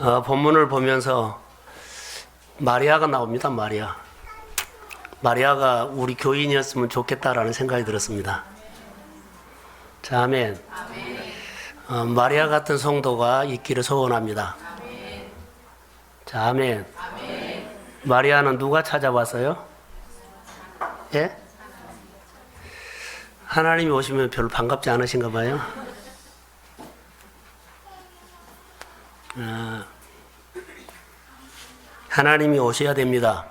본문을 보면서 마리아가 나옵니다. 마리아가 우리 교인이었으면 좋겠다라는 생각이 들었습니다. 자, 아멘. 마리아 같은 성도가 있기를 소원합니다. 자, 아멘. 마리아는 누가 찾아왔어요? 예? 하나님이 오시면 별로 반갑지 않으신가 봐요. 하나님이 오셔야 됩니다.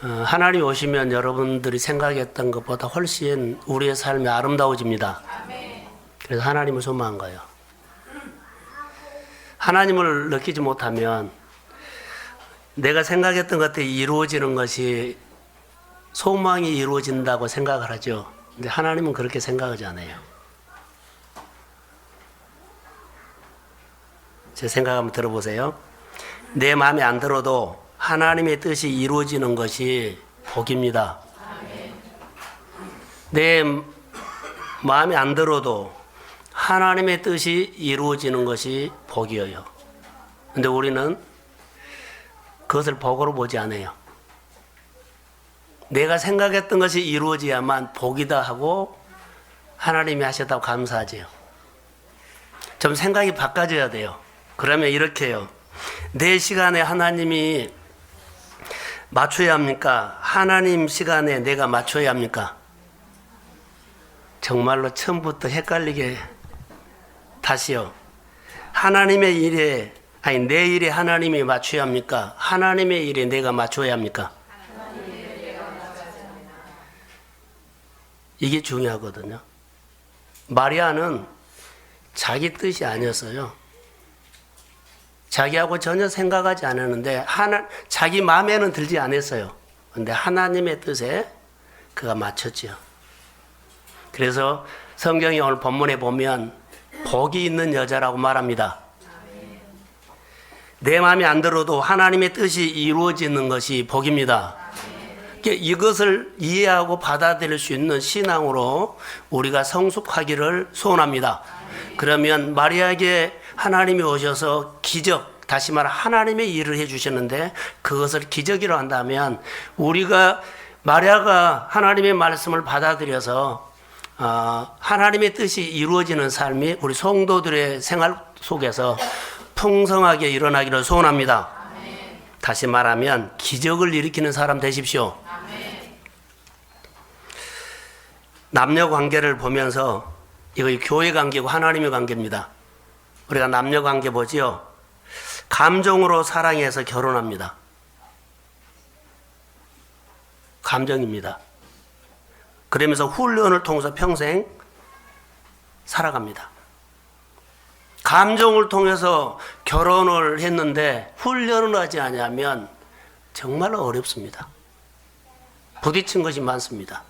하나님이 오시면 여러분들이 생각했던 것보다 훨씬 우리의 삶이 아름다워집니다. 그래서 하나님을 소망한 거예요. 하나님을 느끼지 못하면 내가 생각했던 것들이 이루어지는 것이 소망이 이루어진다고 생각을 하죠. 근데 하나님은 그렇게 생각하지 않아요. 제 생각 한번 들어보세요. 내 마음에 안 들어도 하나님의 뜻이 이루어지는 것이 복입니다. 내 마음에 안 들어도 하나님의 뜻이 이루어지는 것이 복이에요. 근데 우리는 그것을 복으로 보지 않아요. 내가 생각했던 것이 이루어져야만 복이다 하고 하나님이 하셨다고 감사하지요. 좀 생각이 바꿔져야 돼요. 그러면 이렇게 해요. 내 시간에 하나님이 맞춰야 합니까? 하나님 시간에 내가 맞춰야 합니까? 정말로 처음부터 헷갈리게 다시요. 하나님의 일에, 아니 내 일에 하나님이 맞춰야 합니까? 하나님의 일에 내가 맞춰야 합니까? 이게 중요하거든요. 마리아는 자기 뜻이 아니었어요. 자기하고 전혀 생각하지 않았는데 자기 마음에는 들지 않았어요. 그런데 하나님의 뜻에 그가 맞췄지요. 그래서 성경이 오늘 본문에 보면 복이 있는 여자라고 말합니다. 내 마음에 안 들어도 하나님의 뜻이 이루어지는 것이 복입니다. 이것을 이해하고 받아들일 수 있는 신앙으로 우리가 성숙하기를 소원합니다. 그러면 마리아에게 하나님이 오셔서 기적, 다시 말해 하나님의 일을 해주셨는데 그것을 기적이라고 한다면 우리가 마리아가 하나님의 말씀을 받아들여서 하나님의 뜻이 이루어지는 삶이 우리 성도들의 생활 속에서 풍성하게 일어나기를 소원합니다. 아멘. 다시 말하면 기적을 일으키는 사람 되십시오. 아멘. 남녀 관계를 보면서 이거 교회 관계고 하나님의 관계입니다. 우리가 남녀 관계 보지요. 감정으로 사랑해서 결혼합니다. 감정입니다. 그러면서 훈련을 통해서 평생 살아갑니다. 감정을 통해서 결혼을 했는데 훈련을 하지 않으면 정말로 어렵습니다. 부딪힌 것이 많습니다.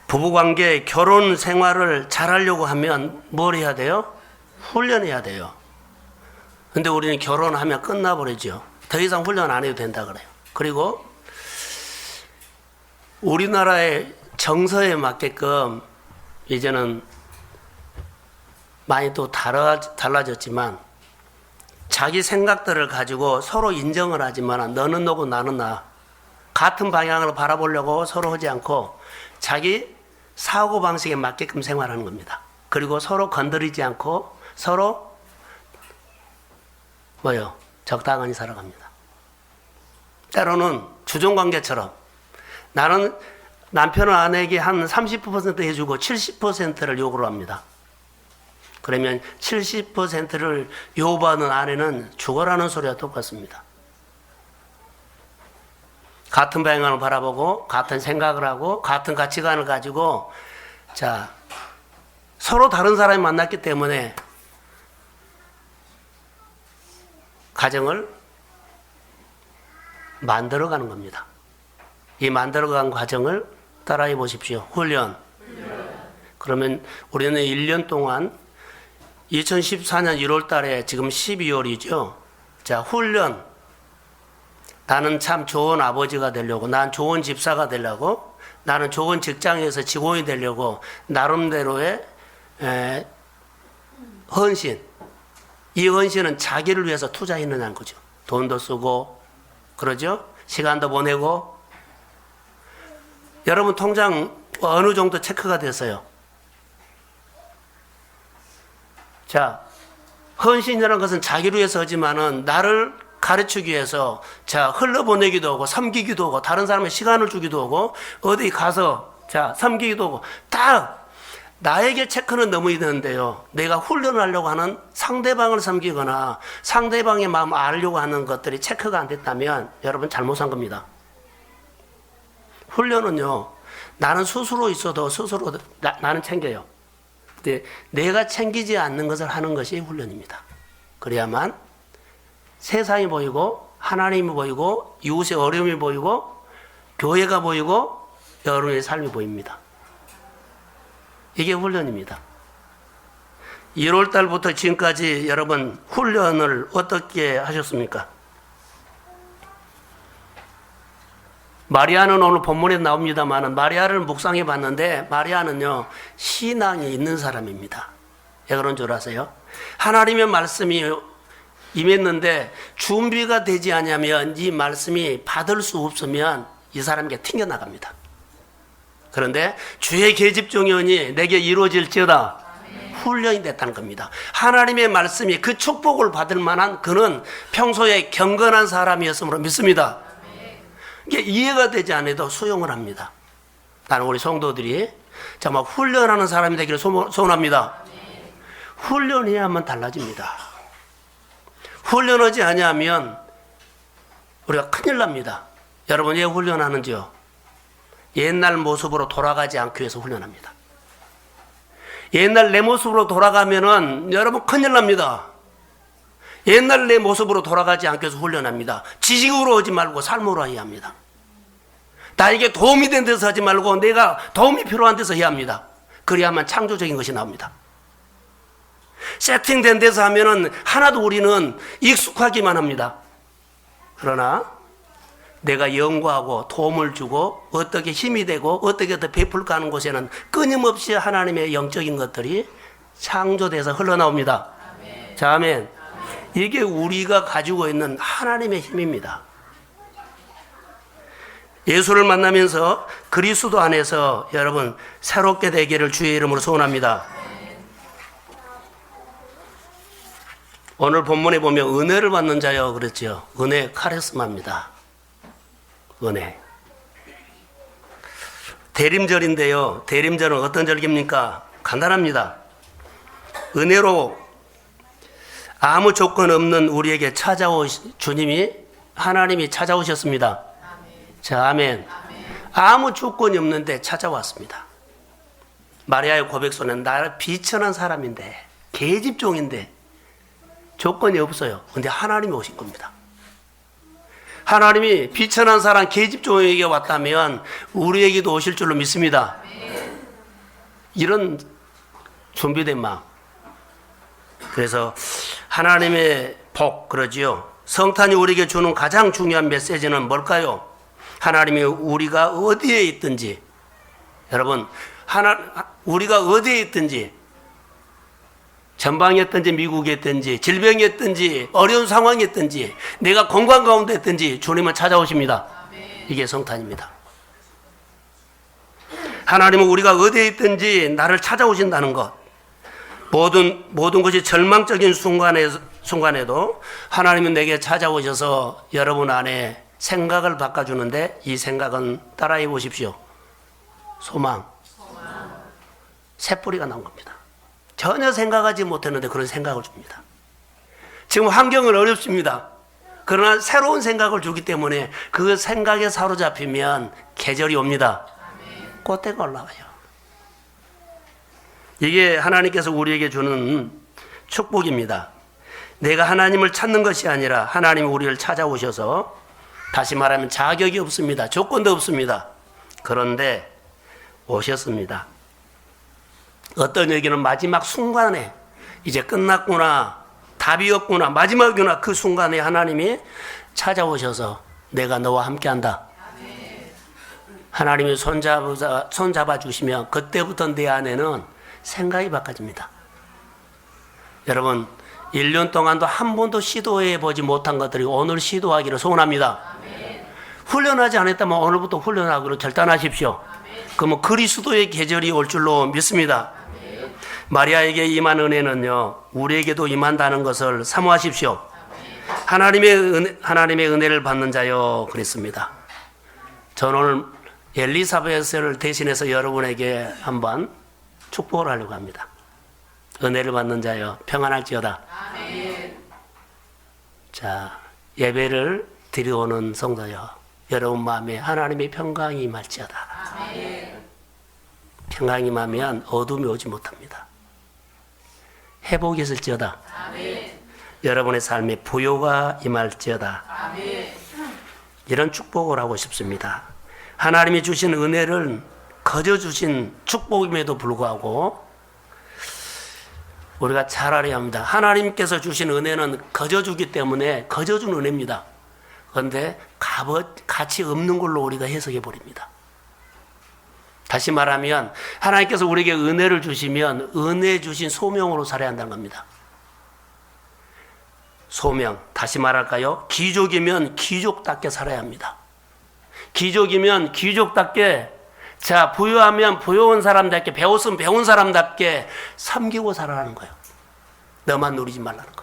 부부관계, 결혼 생활을 잘하려고 하면 뭘 해야 돼요? 훈련해야 돼요. 근데 우리는 결혼하면 끝나버리죠. 더 이상 훈련 안 해도 된다 그래요. 그리고 우리나라의 정서에 맞게끔 이제는 많이 또 달라졌지만 자기 생각들을 가지고 서로 인정을 하지만 너는 너고 나는 나 같은 방향으로 바라보려고 서로 하지 않고 자기 사고방식에 맞게끔 생활하는 겁니다. 그리고 서로 건드리지 않고 서로 적당히 살아갑니다. 때로는 주종관계처럼 나는 남편은 아내에게 한 30% 해주고 70%를 요구를 합니다. 그러면 70%를 요구하는 아내는 죽어라는 소리와 똑같습니다. 같은 방향을 바라보고 같은 생각을 하고 같은 가치관을 가지고 서로 다른 사람이 만났기 때문에 가정을 만들어가는 겁니다. 이 만들어간 과정을 따라해 보십시오. 훈련. 그러면 우리는 1년 동안 2014년 1월 달에 지금 12월이죠. 훈련. 나는 참 좋은 아버지가 되려고, 난 좋은 집사가 되려고, 나는 좋은 직장에서 직원이 되려고 나름대로의 헌신. 이 헌신은 자기를 위해서 투자했느냐는 거죠. 돈도 쓰고, 그러죠? 시간도 보내고. 여러분 통장 어느 정도 체크가 됐어요? 자, 헌신이라는 것은 자기를 위해서 하지만은 나를 가르치기 위해서 자, 흘러보내기도 하고 섬기기도 하고 다른 사람의 시간을 주기도 하고 어디 가서 자, 섬기기도 하고 딱 나에게 체크는 너무 있는데요. 내가 훈련하려고 하는 상대방을 섬기거나 상대방의 마음을 알려고 하는 것들이 체크가 안 됐다면 여러분 잘못한 겁니다. 훈련은요, 나는 스스로 있어도 스스로 나는 챙겨요. 근데 내가 챙기지 않는 것을 하는 것이 훈련입니다. 그래야만 세상이 보이고 하나님이 보이고 이웃의 어려움이 보이고 교회가 보이고 여러분의 삶이 보입니다. 이게 훈련입니다. 1월 달부터 지금까지 여러분 훈련을 어떻게 하셨습니까? 마리아는 오늘 본문에 나옵니다만 마리아를 묵상해 봤는데 마리아는요 신앙이 있는 사람입니다. 왜 그런 줄 아세요? 하나님의 말씀이 임했는데 준비가 되지 않으면 이 말씀이 받을 수 없으면 이 사람에게 튕겨나갑니다. 그런데 주의 계집종이오니 내게 이루어질지어다 훈련이 됐다는 겁니다. 하나님의 말씀이 그 축복을 받을 만한 그는 평소에 경건한 사람이었으므로 믿습니다. 이게 이해가 되지 않아도 수용을 합니다. 나는 우리 성도들이 정말 훈련하는 사람이 되기를 소원합니다. 훈련해야만 달라집니다. 훈련하지 않으면 우리가 큰일 납니다. 여러분 왜 훈련하는지요? 옛날 모습으로 돌아가지 않기 위해서 훈련합니다. 옛날 내 모습으로 돌아가면은 여러분 큰일 납니다. 옛날 내 모습으로 돌아가지 않기 위해서 훈련합니다. 지식으로 하지 말고 삶으로 해야 합니다. 나에게 도움이 된 데서 하지 말고 내가 도움이 필요한 데서 해야 합니다. 그래야만 창조적인 것이 나옵니다. 세팅된 데서 하면은 하나도 우리는 익숙하기만 합니다. 그러나 내가 연구하고 도움을 주고 어떻게 힘이 되고 어떻게 더 베풀까 하는 곳에는 끊임없이 하나님의 영적인 것들이 창조돼서 흘러나옵니다. 아멘. 자, 아멘. 이게 우리가 가지고 있는 하나님의 힘입니다. 예수를 만나면서 그리스도 안에서 여러분 새롭게 되기를 주의 이름으로 소원합니다. 오늘 본문에 보면 은혜를 받는 자여 그랬죠. 은혜 카리스마입니다. 은혜. 대림절인데요. 대림절은 어떤 절기입니까? 간단합니다. 은혜로 아무 조건 없는 우리에게 주님이 하나님이 찾아오셨습니다. 자, 아멘. 아무 조건이 없는데 찾아왔습니다. 마리아의 고백서는 나를 비천한 사람인데 계집종인데 조건이 없어요. 근데 하나님이 오신 겁니다. 하나님이 비천한 사람 계집종에게 왔다면 우리에게도 오실 줄로 믿습니다. 이런 준비된 마음. 그래서 하나님의 복 그러지요. 성탄이 우리에게 주는 가장 중요한 메시지는 뭘까요? 하나님이 우리가 어디에 있든지 여러분 우리가 어디에 있든지 전방에 있든지 미국에 있든지 질병에 있든지 어려운 상황에 있든지 내가 건강 가운데 있든지 주님은 찾아오십니다. 이게 성탄입니다. 하나님은 우리가 어디에 있든지 나를 찾아오신다는 것. 모든 것이 절망적인 순간에도 하나님은 내게 찾아오셔서 여러분 안에 생각을 바꿔주는데 이 생각은 따라해 보십시오. 소망. 새뿌리가 나온 겁니다. 전혀 생각하지 못했는데 그런 생각을 줍니다. 지금 환경은 어렵습니다. 그러나 새로운 생각을 주기 때문에 그 생각에 사로잡히면 계절이 옵니다. 꽃대가 올라와요. 이게 하나님께서 우리에게 주는 축복입니다. 내가 하나님을 찾는 것이 아니라 하나님이 우리를 찾아오셔서 다시 말하면 자격이 없습니다. 조건도 없습니다. 그런데 오셨습니다. 어떤 얘기는 마지막 순간에 이제 끝났구나, 답이 없구나, 마지막이구나 그 순간에 하나님이 찾아오셔서 내가 너와 함께한다. 하나님이 손잡아 주시면 그때부터 내 안에는 생각이 바꿔집니다. 여러분, 1년 동안도 한 번도 시도해 보지 못한 것들이 오늘 시도하기를 소원합니다. 훈련하지 않았다면 오늘부터 훈련하기로 결단하십시오. 그러면 그리스도의 계절이 올 줄로 믿습니다. 마리아에게 임한 은혜는요, 우리에게도 임한다는 것을 사모하십시오. 하나님의 은혜를 받는 자요, 그랬습니다. 저는 오늘 엘리사벳을 대신해서 여러분에게 한번 축복을 하려고 합니다. 은혜를 받는 자요, 평안할지어다. 자, 예배를 드려오는 성도요, 여러분 마음에 하나님의 평강이 임할지어다. 평강이 임하면 어둠이 오지 못합니다. 회복이 있을지어다. 여러분의 삶에 부요가 임할지어다. 이런 축복을 하고 싶습니다. 하나님이 주신 은혜를 거저 주신 축복임에도 불구하고 우리가 잘 알아야 합니다. 하나님께서 주신 은혜는 거저 주기 때문에 거저 준 은혜입니다. 그런데 가치 없는 걸로 우리가 해석해 버립니다. 다시 말하면 하나님께서 우리에게 은혜를 주시면 은혜 주신 소명으로 살아야 한다는 겁니다. 소명, 다시 말할까요? 귀족이면 귀족답게 살아야 합니다. 귀족이면 귀족답게, 자, 부유하면 부유한 사람답게, 배웠으면 배운 사람답게 섬기고 살아라는 거예요. 너만 누리지 말라는 거.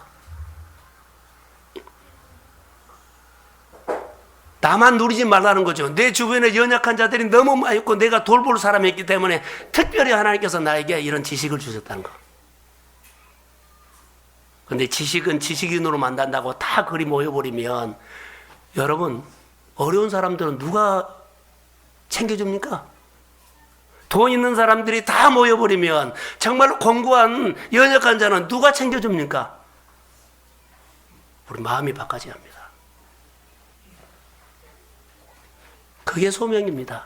나만 누리지 말라는 거죠. 내 주변에 연약한 자들이 너무 많이 있고 내가 돌볼 사람이 있기 때문에 특별히 하나님께서 나에게 이런 지식을 주셨다는 거. 근데 지식은 지식인으로 만든다고 다 그리 모여버리면 여러분, 어려운 사람들은 누가 챙겨줍니까? 돈 있는 사람들이 다 모여버리면 정말로 공부한 연약한 자는 누가 챙겨줍니까? 우리 마음이 바꿔져야 합니다. 그게 소명입니다.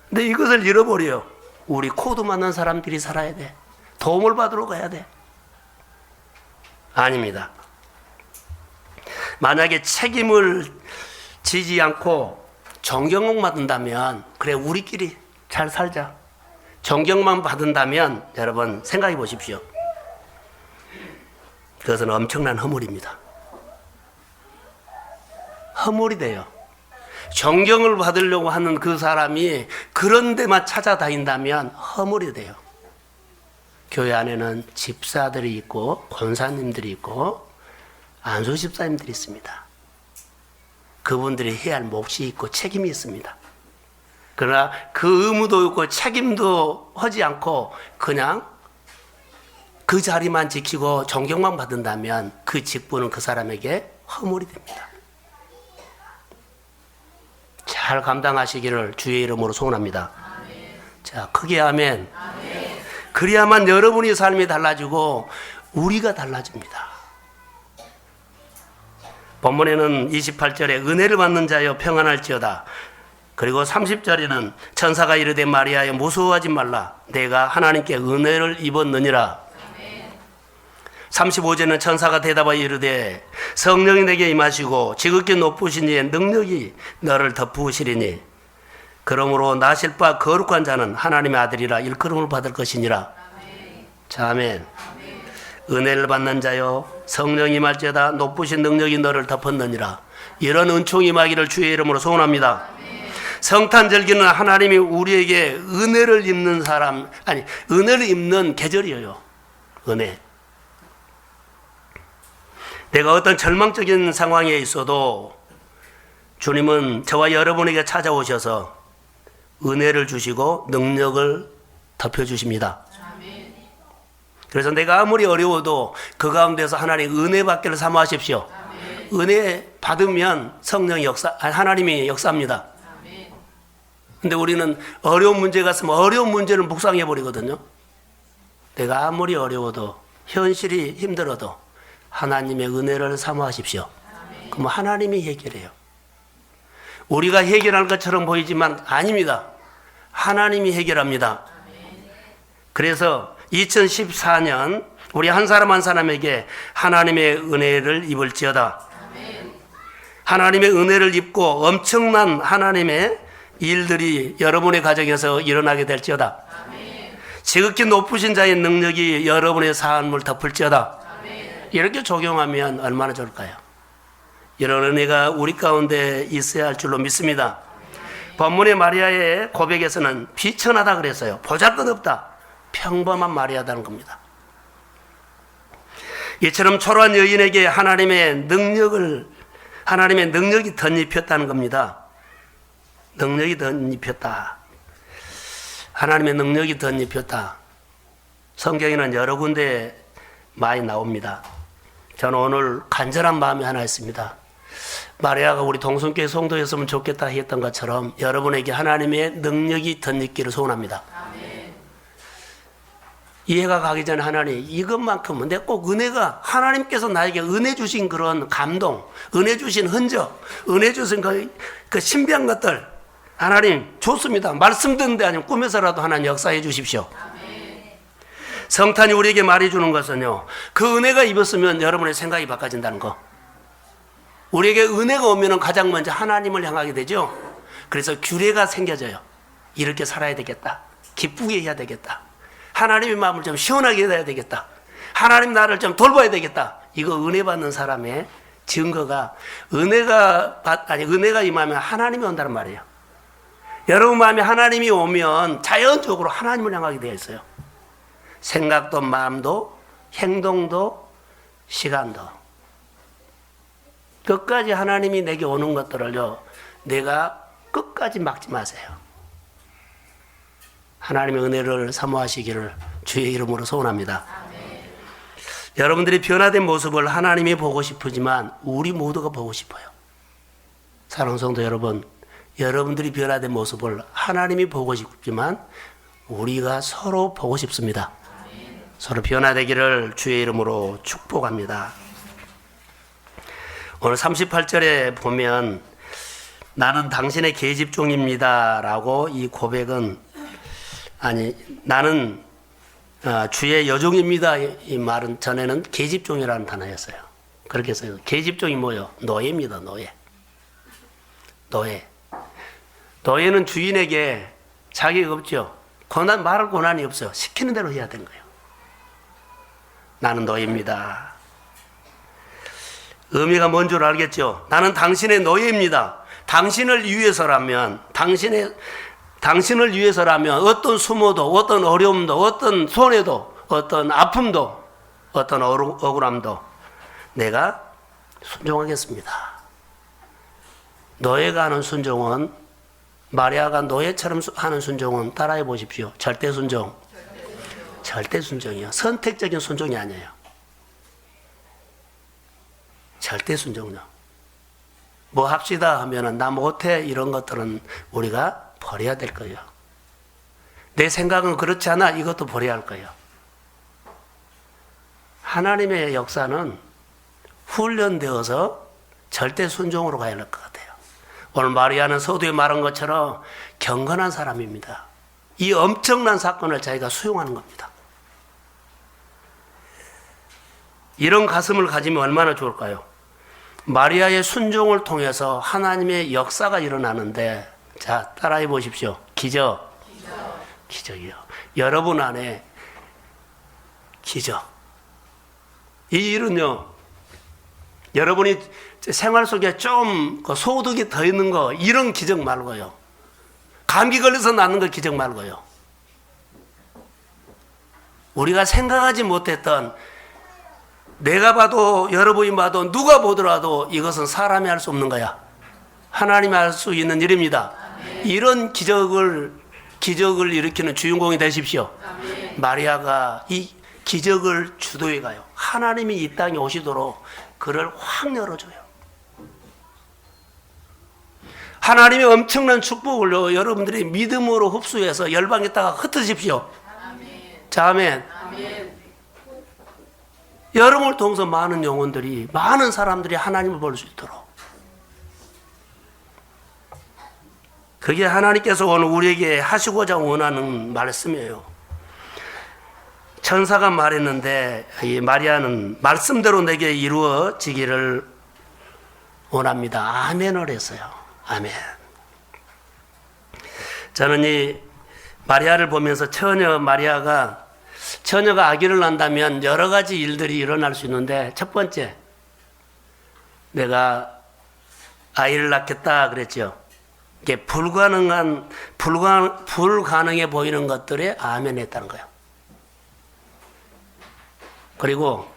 근데 이것을 잃어버려요. 우리 코드 맞는 사람들이 살아야 돼. 도움을 받으러 가야 돼. 아닙니다. 만약에 책임을 지지 않고 존경만 받는다면, 그래, 우리끼리 잘 살자, 존경만 받는다면 여러분 생각해 보십시오. 그것은 엄청난 허물입니다. 허물이 돼요. 존경을 받으려고 하는 그 사람이 그런 데만 찾아다닌다면 허물이 돼요. 교회 안에는 집사들이 있고 권사님들이 있고 안수 집사님들이 있습니다. 그분들이 해야 할 몫이 있고 책임이 있습니다. 그러나 그 의무도 있고 책임도 하지 않고 그냥 그 자리만 지키고 존경만 받는다면 그 직분은 그 사람에게 허물이 됩니다. 잘 감당하시기를 주의 이름으로 소원합니다. 아멘. 자, 크게 아멘. 아멘. 그래야만 여러분의 삶이 달라지고 우리가 달라집니다. 본문에는 28절에 은혜를 받는 자여 평안할지어다. 그리고 30절에는 천사가 이르되 마리아여 무서워하지 말라. 내가 하나님께 은혜를 입었느니라. 35절에는 천사가 대답하여 이르되 성령이 내게 임하시고 지극히 높으신 이의 능력이 너를 덮으시리니 그러므로 나실 바 거룩한 자는 하나님의 아들이라 일컬음을 받을 것이니라. 자, 아멘. 은혜를 받는 자여 성령이 임할지어다. 높으신 능력이 너를 덮었느니라. 이런 은총이 임하기를 주의 이름으로 소원합니다. 성탄절기는 하나님이 우리에게 은혜를 입는 사람, 아니 은혜를 입는 계절이에요. 은혜. 내가 어떤 절망적인 상황에 있어도 주님은 저와 여러분에게 찾아오셔서 은혜를 주시고 능력을 덮여주십니다. 그래서 내가 아무리 어려워도 그 가운데서 하나님 은혜 받기를 사모하십시오. 은혜 받으면 성령이 하나님이 역사합니다. 근데 우리는 어려운 문제가 있으면 어려운 문제를 묵상해 버리거든요. 내가 아무리 어려워도 현실이 힘들어도 하나님의 은혜를 사모하십시오. 그럼 하나님이 해결해요. 우리가 해결할 것처럼 보이지만 아닙니다. 하나님이 해결합니다. 그래서 2014년 우리 한 사람 한 사람에게 하나님의 은혜를 입을지어다. 하나님의 은혜를 입고 엄청난 하나님의 일들이 여러분의 가정에서 일어나게 될지어다. 지극히 높으신 자의 능력이 여러분의 삶을 덮을지어다. 이렇게 적용하면 얼마나 좋을까요? 이런 은혜가 우리 가운데 있어야 할 줄로 믿습니다. 본문의 마리아의 고백에서는 비천하다 그랬어요. 보잘것없다. 평범한 마리아다는 겁니다. 이처럼 초라한 여인에게 하나님의 능력이 덧입혔다는 겁니다. 능력이 덧입혔다. 하나님의 능력이 덧입혔다. 성경에는 여러 군데 많이 나옵니다. 저는 오늘 간절한 마음이 하나 있습니다. 마리아가 우리 동성교회 성도였으면 좋겠다 했던 것처럼 여러분에게 하나님의 능력이 덧입기를 소원합니다. 이해가 가기 전에 하나님 이것만큼은 내가 꼭 은혜가 하나님께서 나에게 은혜 주신 그런 감동, 은혜 주신 흔적, 은혜 주신 그 신비한 것들 하나님 좋습니다. 말씀 듣는데 아니면 꿈에서라도 하나님 역사해 주십시오. 성탄이 우리에게 말해주는 것은요, 그 은혜가 입었으면 여러분의 생각이 바꿔진다는 거. 우리에게 은혜가 오면 가장 먼저 하나님을 향하게 되죠. 그래서 규례가 생겨져요. 이렇게 살아야 되겠다. 기쁘게 해야 되겠다. 하나님의 마음을 좀 시원하게 해야 되겠다. 하나님 나를 좀 돌봐야 되겠다. 이거 은혜 받는 사람의 증거가 은혜가 임하면 하나님이 온다는 말이에요. 여러분 마음에 하나님이 오면 자연적으로 하나님을 향하게 되어 있어요. 생각도 마음도 행동도 시간도 끝까지 하나님이 내게 오는 것들을요, 내가 끝까지 막지 마세요. 하나님의 은혜를 사모하시기를 주의 이름으로 소원합니다. 여러분들이 변화된 모습을 하나님이 보고 싶으지만 우리 모두가 보고 싶어요. 사랑하는 성도 여러분, 여러분들이 변화된 모습을 하나님이 보고 싶지만 우리가 서로 보고 싶습니다. 서로 변화되기를 주의 이름으로 축복합니다. 오늘 38절에 보면 나는 당신의 계집종입니다 라고 이 고백은 나는 주의 여종입니다 이 말은 전에는 계집종이라는 단어였어요. 그렇게 해서 계집종이 뭐예요? 노예입니다. 노예는 주인에게 자격이 없죠. 말할 권한이 없어요. 시키는 대로 해야 되는 거예요. 나는 노예입니다. 의미가 뭔 줄 알겠죠? 나는 당신의 노예입니다. 당신을 위해서라면 어떤 수모도, 어떤 어려움도, 어떤 손해도, 어떤 아픔도, 어떤 억울함도 내가 순종하겠습니다. 노예가 하는 순종은, 마리아가 노예처럼 하는 순종은 따라해 보십시오. 절대 순종이요. 선택적인 순종이 아니에요. 절대 순종요. 뭐 합시다 하면은 나 못해 이런 것들은 우리가 버려야 될 거예요. 내 생각은 그렇지 않아 이것도 버려야 할 거예요. 하나님의 역사는 훈련되어서 절대 순종으로 가야 할 것 같아요. 오늘 마리아는 서두에 말한 것처럼 경건한 사람입니다. 이 엄청난 사건을 자기가 수용하는 겁니다. 이런 가슴을 가지면 얼마나 좋을까요? 마리아의 순종을 통해서 하나님의 역사가 일어나는데, 자, 따라해 보십시오. 기적이요. 여러분 안에 기적. 이 일은요, 여러분이 생활 속에 좀 소득이 더 있는 거, 이런 기적 말고요. 감기 걸려서 낫는 거 기적 말고요. 우리가 생각하지 못했던, 내가 봐도 여러분이 봐도 누가 보더라도 이것은 사람이 할 수 없는 거야. 하나님이 할 수 있는 일입니다. 이런 기적을 일으키는 주인공이 되십시오. 마리아가 이 기적을 주도해 가요. 하나님이 이 땅에 오시도록 그를 확 열어줘요. 하나님의 엄청난 축복을 여러분들이 믿음으로 흡수해서 열방에다가 흩으십시오. 자, 아멘. 여러분을 통해서 많은 영혼들이, 많은 사람들이 하나님을 볼 수 있도록. 그게 하나님께서 오늘 우리에게 하시고자 원하는 말씀이에요. 천사가 말했는데 이 마리아는 말씀대로 내게 이루어지기를 원합니다. 아멘을 했어요. 아멘. 저는 이 마리아를 보면서 처녀가 아기를 낳는다면 여러 가지 일들이 일어날 수 있는데, 첫 번째, 내가 아이를 낳겠다 그랬죠. 이게 불가능해 보이는 것들에 아멘했다는 거예요. 그리고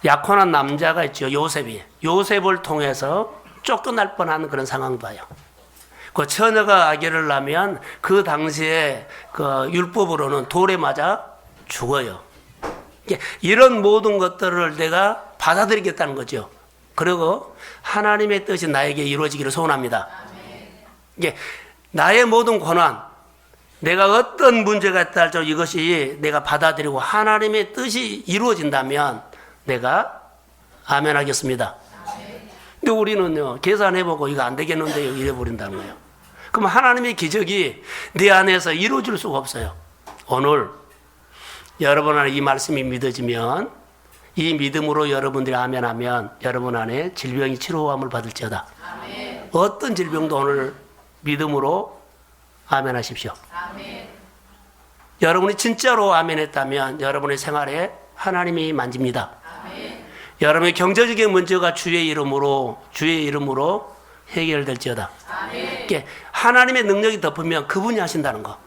약혼한 남자가 있죠. 요셉을 통해서 쫓겨날 뻔한 그런 상황 봐요. 그 처녀가 아기를 낳으면 그 당시에 그 율법으로는 돌에 맞아 죽어요. 이런 모든 것들을 내가 받아들이겠다는 거죠. 그리고 하나님의 뜻이 나에게 이루어지기를 소원합니다. 나의 모든 고난, 내가 어떤 문제가 있다 할지라도 이것이 내가 받아들이고 하나님의 뜻이 이루어진다면 내가 아멘 하겠습니다. 근데 우리는요, 계산해보고 이거 안 되겠는데요, 이래버린다는 거예요. 그럼 하나님의 기적이 내 안에서 이루어질 수가 없어요. 오늘 여러분 안에 이 말씀이 믿어지면, 이 믿음으로 여러분들이 아멘하면 여러분 안에 질병이 치료함을 받을지어다. 아멘. 어떤 질병도 오늘 믿음으로 아멘하십시오. 아멘. 여러분이 진짜로 아멘했다면 여러분의 생활에 하나님이 만집니다. 아멘. 여러분의 경제적인 문제가 주의 이름으로 해결될지어다. 아멘. 하나님의 능력이 덮으면 그분이 하신다는 거.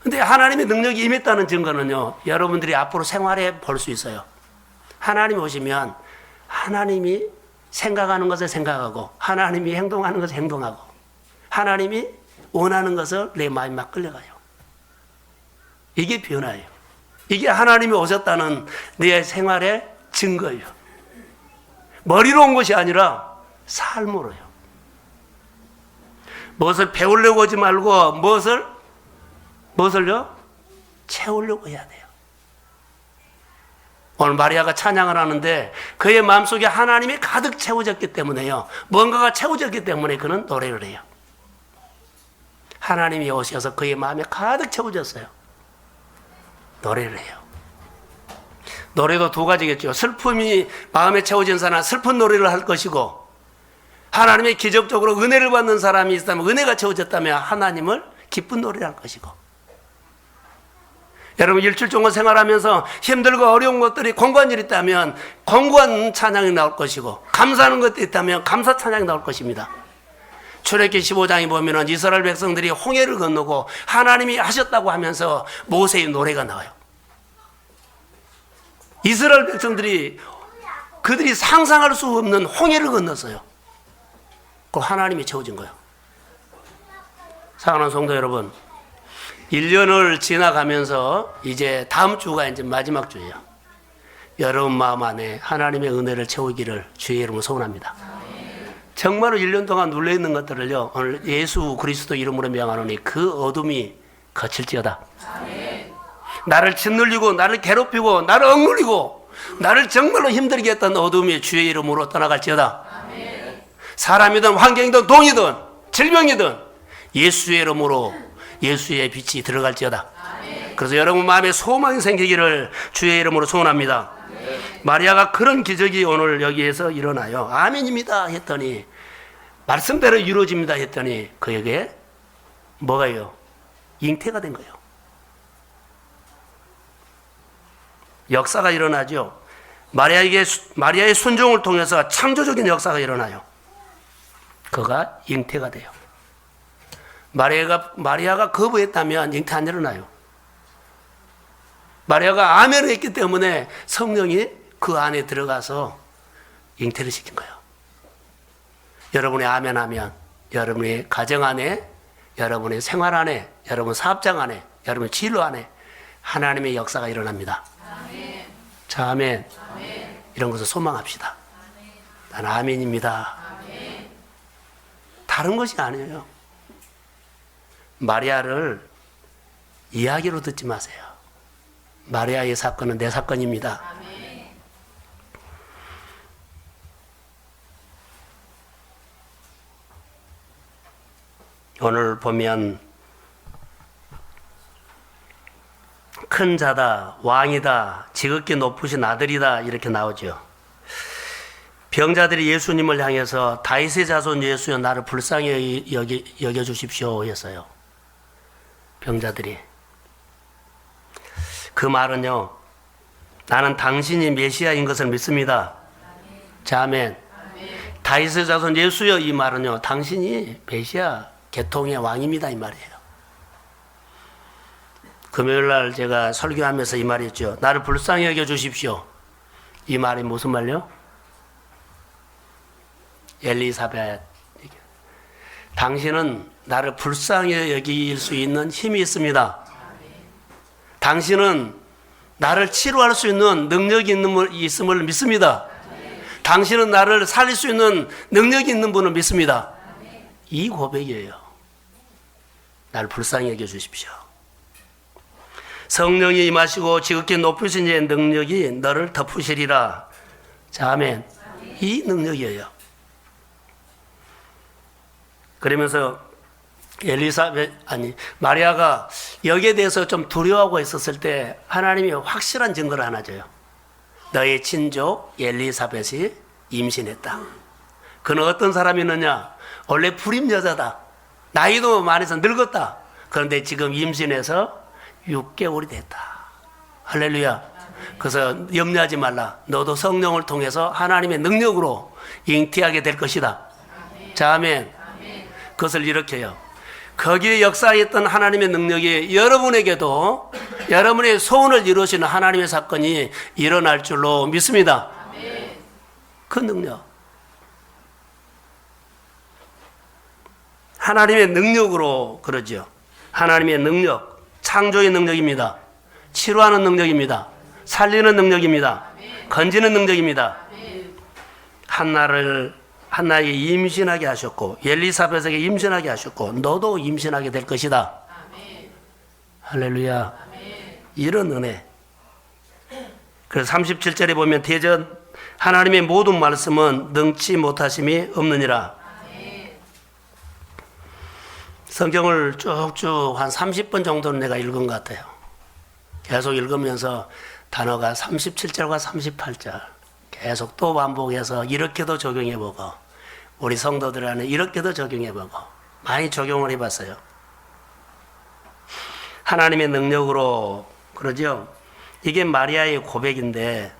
근데 하나님의 능력이 임했다는 증거는요, 여러분들이 앞으로 생활해 볼 수 있어요. 하나님이 오시면 하나님이 생각하는 것을 생각하고, 하나님이 행동하는 것을 행동하고, 하나님이 원하는 것을 내 마음이 막 끌려가요. 이게 변화예요. 이게 하나님이 오셨다는 내 생활의 증거예요. 머리로 온 것이 아니라 삶으로요. 무엇을 배우려고 하지 말고 무엇을요? 채우려고 해야 돼요. 오늘 마리아가 찬양을 하는데 그의 마음속에 하나님이 가득 채워졌기 때문에요. 뭔가가 채워졌기 때문에 그는 노래를 해요. 하나님이 오셔서 그의 마음에 가득 채워졌어요. 노래를 해요. 노래도 두 가지겠죠. 슬픔이 마음에 채워진 사람은 슬픈 노래를 할 것이고, 하나님의 기적적으로 은혜를 받는 사람이 있다면, 은혜가 채워졌다면 하나님을 기쁜 노래를 할 것이고, 여러분 일주일 동안 생활하면서 힘들고 어려운 것들이 공고한 일이 있다면 공고한 찬양이 나올 것이고, 감사하는 것도 있다면 감사 찬양이 나올 것입니다. 출애굽기 15장에 보면은 이스라엘 백성들이 홍해를 건너고 하나님이 하셨다고 하면서 모세의 노래가 나와요. 이스라엘 백성들이 그들이 상상할 수 없는 홍해를 건넜어요. 그 하나님이 채워진 거예요. 사랑하는 성도 여러분, 1년을 지나가면서 이제 다음 주가 이제 마지막 주예요. 여러분 마음 안에 하나님의 은혜를 채우기를 주의 이름으로 소원합니다. 정말로 1년 동안 눌려있는 것들을요, 오늘 예수 그리스도 이름으로 명하노니 그 어둠이 거칠지어다. 나를 짓눌리고 나를 괴롭히고 나를 억눌리고 나를 정말로 힘들게 했던 어둠이 주의 이름으로 떠나갈지어다. 사람이든 환경이든 돈이든 질병이든 예수의 이름으로 예수의 빛이 들어갈지어다. 그래서 여러분 마음에 소망이 생기기를 주의 이름으로 소원합니다. 마리아가 그런 기적이 오늘 여기에서 일어나요. 아멘입니다 했더니, 말씀대로 이루어집니다 했더니 그에게 뭐가요? 잉태가 된 거예요. 역사가 일어나죠. 마리아의 순종을 통해서 창조적인 역사가 일어나요. 그가 잉태가 돼요. 마리아가 거부했다면 잉태 안 일어나요. 마리아가 아멘을 했기 때문에 성령이 그 안에 들어가서 잉태를 시킨 거예요. 여러분의 아멘하면 여러분의 가정 안에, 여러분의 생활 안에, 여러분 사업장 안에, 여러분의 진로 안에 하나님의 역사가 일어납니다. 아멘. 자, 아멘. 아멘. 이런 것을 소망합시다. 아멘. 난 아멘입니다. 아멘. 다른 것이 아니에요. 마리아를 이야기로 듣지 마세요. 마리아의 사건은 내 사건입니다. 아멘. 오늘 보면 큰 자다, 왕이다, 지극히 높으신 아들이다 이렇게 나오죠. 병자들이 예수님을 향해서 다윗의 자손 예수여 나를 불쌍히 여겨주십시오 했어요. 병자들이. 그 말은요, 나는 당신이 메시아인 것을 믿습니다. 자, 아멘. 다윗의 자손 예수여, 이 말은요, 당신이 메시아 계통의 왕입니다, 이 말이에요. 금요일 날 제가 설교하면서 이 말이었죠. 나를 불쌍히 여겨주십시오. 이 말이 무슨 말이요? 엘리사벳, 당신은 나를 불쌍히 여길 수 있는 힘이 있습니다. 당신은 나를 치료할 수 있는 능력이 있음을 믿습니다. 당신은 나를 살릴 수 있는 능력이 있는 분을 믿습니다. 이 고백이에요. 나를 불쌍히 여겨주십시오. 성령이 임하시고 지극히 높으신 이의 능력이 너를 덮으시리라. 자, 아멘. 이 능력이에요. 그러면서 마리아가 여기에 대해서 좀 두려워하고 있었을 때 하나님이 확실한 증거를 하나 줘요. 너의 친족 엘리사벳이 임신했다. 그는 어떤 사람이느냐? 원래 불임 여자다. 나이도 많아서 늙었다. 그런데 지금 임신해서 6개월이 됐다. 할렐루야. 그래서 염려하지 말라. 너도 성령을 통해서 하나님의 능력으로 잉태하게 될 것이다. 자, 아멘. 그것을 일으켜요. 거기에 역사했던 하나님의 능력이 여러분에게도 여러분의 소원을 이루시는 하나님의 사건이 일어날 줄로 믿습니다. 그 능력. 하나님의 능력으로 그러죠. 하나님의 능력. 창조의 능력입니다. 치료하는 능력입니다. 살리는 능력입니다. 건지는 능력입니다. 한나에게 임신하게 하셨고 엘리사벳에게 임신하게 하셨고 너도 임신하게 될 것이다. 할렐루야. 이런 은혜. 그래서 37절에 보면 대전 하나님의 모든 말씀은 능치 못하심이 없느니라. 성경을 쭉쭉 한 30번 정도는 내가 읽은 것 같아요. 계속 읽으면서 단어가 37절과 38절 계속 또 반복해서 이렇게도 적용해보고 우리 성도들 안에 이렇게도 적용해보고 많이 적용을 해봤어요. 하나님의 능력으로 그러죠. 이게 마리아의 고백인데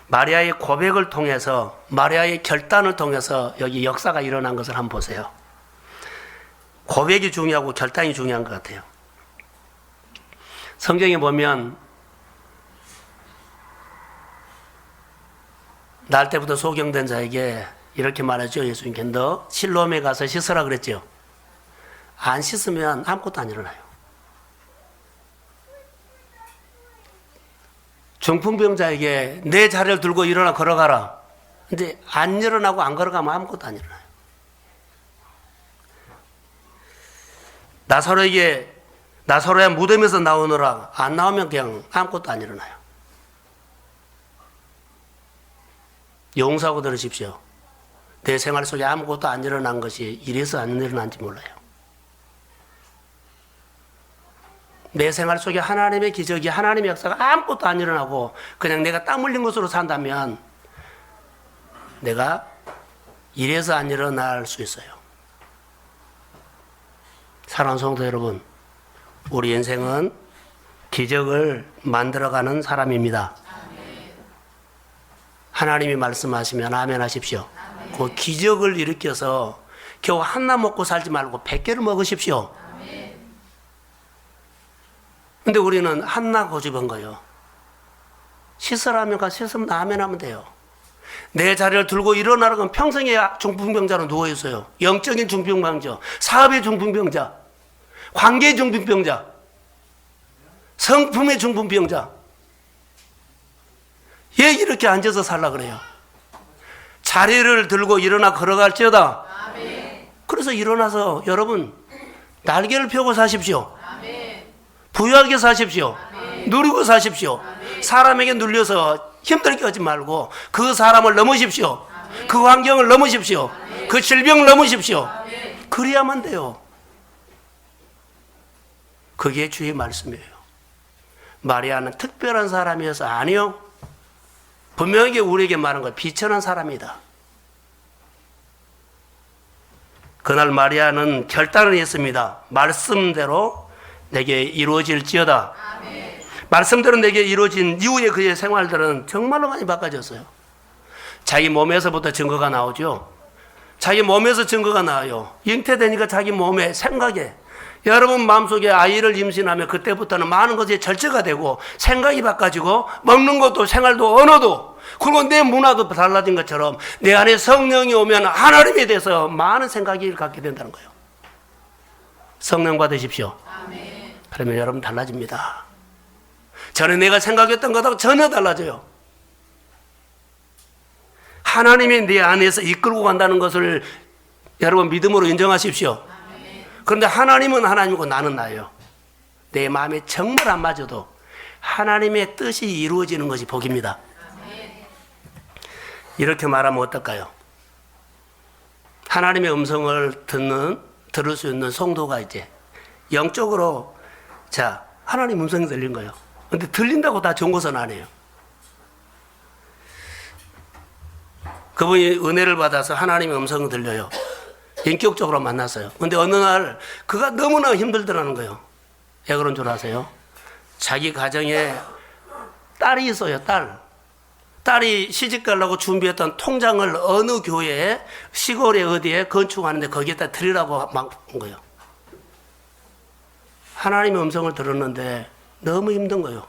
마리아의 고백을 통해서 마리아의 결단을 통해서 여기 역사가 일어난 것을 한번 보세요. 고백이 중요하고 결단이 중요한 것 같아요. 성경에 보면 날 때부터 소경된 자에게 이렇게 말하죠. 예수님께 너 실로암에 가서 씻으라 그랬죠. 안 씻으면 아무것도 안 일어나요. 중풍병자에게 내 자리를 들고 일어나 걸어가라. 근데 안 일어나고 안 걸어가면 아무것도 안 일어나요. 나사로야 무덤에서 나오느라 안 나오면 그냥 아무것도 안 일어나요. 용서하고 들으십시오. 내 생활 속에 아무것도 안 일어난 것이 이래서 안 일어난지 몰라요. 내 생활 속에 하나님의 기적이 하나님의 역사가 아무것도 안 일어나고 그냥 내가 땀 흘린 것으로 산다면 내가 이래서 안 일어날 수 있어요. 사랑하는 성도 여러분, 우리 인생은 기적을 만들어가는 사람입니다. 하나님이 말씀하시면 아멘 하십시오. 그 기적을 일으켜서 겨우 하나 먹고 살지 말고 100개를 먹으십시오. 근데 우리는 하나 고집한 거예요. 씻으라면 가 씻으면 아멘 하면 돼요. 내 자리를 들고 일어나라면 평생에 중풍병자로 누워있어요. 영적인 중풍병자, 사업의 중풍병자, 관계의 중풍병자, 성품의 중풍병자. 왜 이렇게 앉아서 살라 그래요? 자리를 들고 일어나 걸어갈지어다. 그래서 일어나서 여러분 날개를 펴고 사십시오. 부유하게 사십시오. 누리고 사십시오. 사람에게 눌려서 힘들게 하지 말고 그 사람을 넘으십시오. 그 환경을 넘으십시오. 그 질병을 넘으십시오. 그래야만 돼요. 그게 주의 말씀이에요. 마리아는 특별한 사람이어서 아니요. 분명하게 우리에게 말한 거예요. 비천한 사람이다. 그날 마리아는 결단을 했습니다. 말씀대로 내게 이루어질지어다. 아멘. 말씀대로 내게 이루어진 이후에 그의 생활들은 정말로 많이 바꿔졌어요. 자기 몸에서부터 증거가 나오죠. 자기 몸에서 증거가 나와요. 잉태되니까 자기 몸에 생각에, 여러분 마음속에 아이를 임신하면 그때부터는 많은 것이 절제가 되고 생각이 바꿔지고 먹는 것도 생활도 언어도, 그리고 내 문화도 달라진 것처럼 내 안에 성령이 오면 하나님에 대해서 많은 생각이 갖게 된다는 거예요. 성령 받으십시오. 아멘. 그러면 여러분 달라집니다. 전에 내가 생각했던 것하고 전혀 달라져요. 하나님이 내 안에서 이끌고 간다는 것을 여러분 믿음으로 인정하십시오. 그런데 하나님은 하나님이고 나는 나예요. 내 마음에 정말 안 맞아도 하나님의 뜻이 이루어지는 것이 복입니다. 이렇게 말하면 어떨까요? 하나님의 음성을 들을 수 있는 성도가 이제 영적으로, 자, 하나님 음성이 들린 거예요. 근데 들린다고 다 좋은 것은 아니에요. 그분이 은혜를 받아서 하나님의 음성을 들려요. 인격적으로 만났어요. 근데 어느 날 그가 너무나 힘들더라는 거예요. 왜 그런 줄 아세요? 자기 가정에 딸이 있어요. 딸이 시집가려고 준비했던 통장을 어느 교회에, 시골에 어디에 건축하는데 거기에다 드리라고 막 한 거예요. 하나님의 음성을 들었는데 너무 힘든 거예요.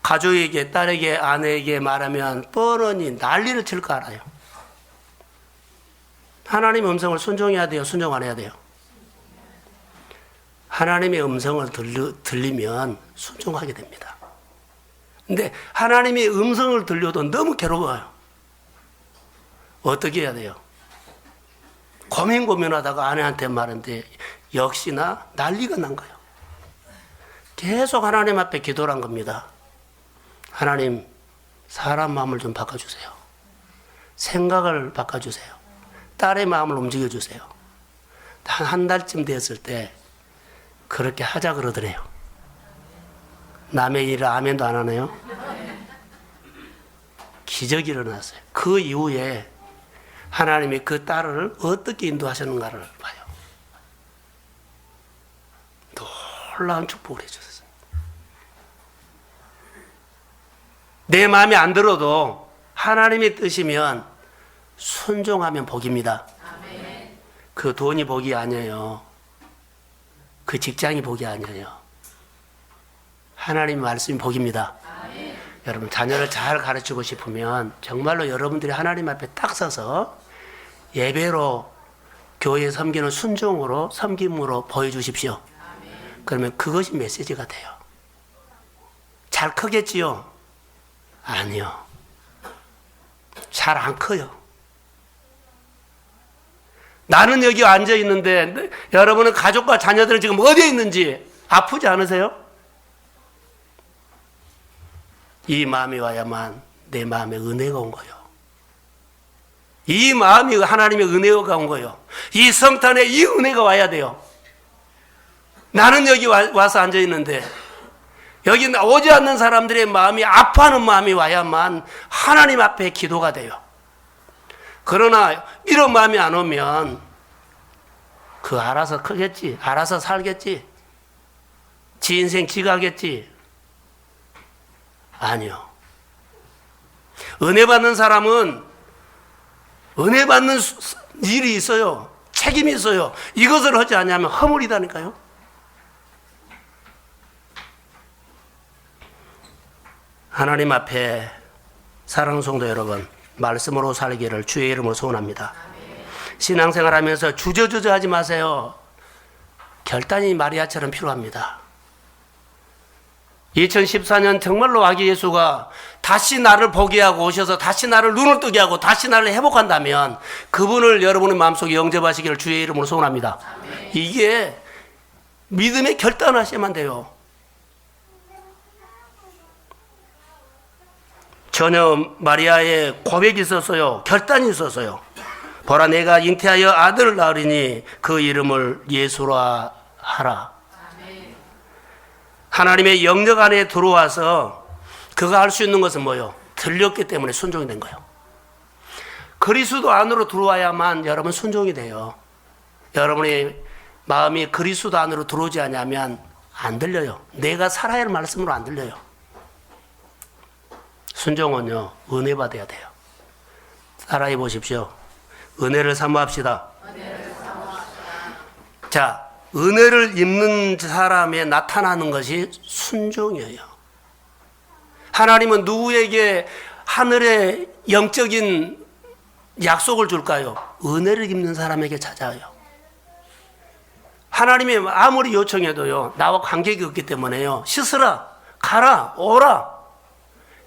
가족에게, 딸에게, 아내에게 말하면 뻔히 난리를 칠 거 알아요. 하나님의 음성을 순종해야 돼요? 순종 안 해야 돼요? 하나님의 음성을 들리면 순종하게 됩니다. 근데 하나님의 음성을 들려도 너무 괴로워요. 어떻게 해야 돼요? 고민하다가 아내한테 말했는데 역시나 난리가 난 거예요. 계속 하나님 앞에 기도를 한 겁니다. 하나님, 사람 마음을 좀 바꿔주세요. 생각을 바꿔주세요. 딸의 마음을 움직여주세요. 한 달쯤 됐을 때 그렇게 하자 그러더래요. 남의 일을 아멘도 안 하네요. 기적이 일어났어요. 그 이후에 하나님이 그 딸을 어떻게 인도하셨는가를 봐요. 놀라운 축복을 해주셨어요. 내 마음에 안 들어도 하나님의 뜻이면 순종하면 복입니다. 아멘. 그 돈이 복이 아니에요. 그 직장이 복이 아니에요. 하나님의 말씀이 복입니다. 아멘. 여러분 자녀를 잘 가르치고 싶으면 정말로 여러분들이 하나님 앞에 딱 서서 예배로, 교회 섬기는 순종으로, 섬김으로 보여주십시오. 아멘. 그러면 그것이 메시지가 돼요. 잘 크겠지요? 아니요. 잘 안 커요. 나는 여기 앉아 있는데 여러분은 가족과 자녀들은 지금 어디에 있는지 아프지 않으세요? 이 마음이 와야만 내 마음에 은혜가 온 거예요. 이 마음이 하나님의 은혜가 온 거예요. 이 성탄에 이 은혜가 와야 돼요. 나는 여기 와서 앉아 있는데 여기 오지 않는 사람들의 마음이, 아파하는 마음이 와야만 하나님 앞에 기도가 돼요. 그러나 이런 마음이 안 오면 그 알아서 크겠지, 알아서 살겠지, 지 인생 지가겠지. 아니요. 은혜 받는 사람은 은혜 받는 일이 있어요. 책임이 있어요. 이것을 하지 않으면 허물이다니까요. 하나님 앞에 사랑하는 성도 여러분, 말씀으로 살기를 주의 이름으로 소원합니다. 신앙생활 하면서 주저주저 하지 마세요. 결단이 마리아처럼 필요합니다. 2014년 정말로 아기 예수가 다시 나를 보게 하고 오셔서 다시 나를 눈을 뜨게 하고 다시 나를 회복한다면 그분을 여러분의 마음속에 영접하시기를 주의 이름으로 소원합니다. 이게 믿음의 결단하셔야만 돼요. 전혀 마리아의 고백이 있었어요. 결단이 있었어요. 보라, 내가 잉태하여 아들을 낳으리니 그 이름을 예수라 하라. 하나님의 영역 안에 들어와서 그가 할 수 있는 것은 뭐요? 들렸기 때문에 순종이 된 거예요. 그리스도 안으로 들어와야만 여러분 순종이 돼요. 여러분의 마음이 그리스도 안으로 들어오지 않으면 안 들려요. 내가 살아야 할 말씀으로 안 들려요. 순종은요, 은혜 받아야 돼요. 따라해 보십시오. 은혜를 사모합시다. 자, 은혜를 입는 사람에 나타나는 것이 순종이에요. 하나님은 누구에게 하늘의 영적인 약속을 줄까요? 은혜를 입는 사람에게 찾아요. 하나님이 아무리 요청해도요, 나와 관계가 없기 때문에요, 씻으라, 가라, 오라,